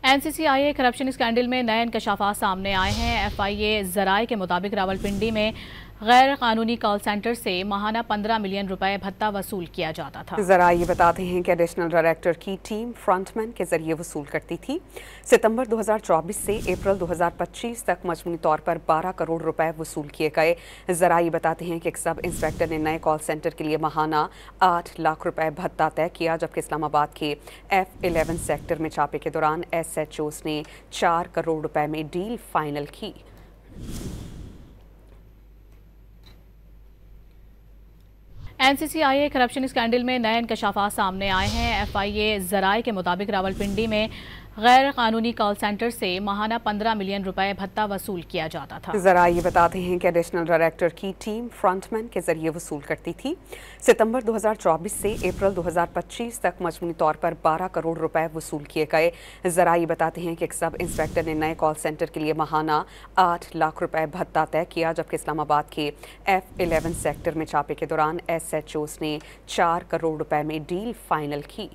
NCCIA corruption scandal में नए इंकशाफात सामने आए हैं। FIA ज़राए के मुताबिक रावलपिंडी में गैर कानूनी कॉल सेंटर से माहाना 15 मिलियन रुपए भत्ता वसूल किया जाता था। जरा ये बताते हैं कि एडिशनल डायरेक्टर की टीम फ्रंटमैन के जरिए वसूल करती थी। सितंबर 2024 से अप्रैल 2025 तक मजमूई तौर पर 12 करोड़ रुपए वसूल किए गए। जरा ये बताते हैं कि एक सब इंस्पेक्टर ने नए कॉल सेंटर के लिए माहाना 8 लाख रुपए भत्ता तय किया, जबकि इस्लामाबाद के F11 सेक्टर में छापे के दौरान SHOs ने 4 करोड़ रुपए में डील फाइनल की। NCCIA करप्शन स्कैंडल में नए इंकशाफात सामने आए हैं। FIA ज़राए के मुताबिक रावलपिंडी में गैर कानूनी कॉल सेंटर से माहाना 15 मिलियन रुपए भत्ता वसूल किया जाता था। जरा ये बताते हैं कि एडिशनल डायरेक्टर की टीम फ्रंटमैन के जरिए वसूल करती थी। सितंबर 2024 से अप्रैल 2025 तक मजमूई तौर पर 12 करोड़ रुपए वसूल किए गए। जरा ये बताते हैं कि एक सब इंस्पेक्टर ने नए कॉल सेंटर के लिए माहाना 8 लाख रुपए भत्ता तय किया, जबकि इस्लामाबाद के F11 सेक्टर में छापे के दौरान SHOs ने 4 करोड़ रुपए में डील फाइनल की।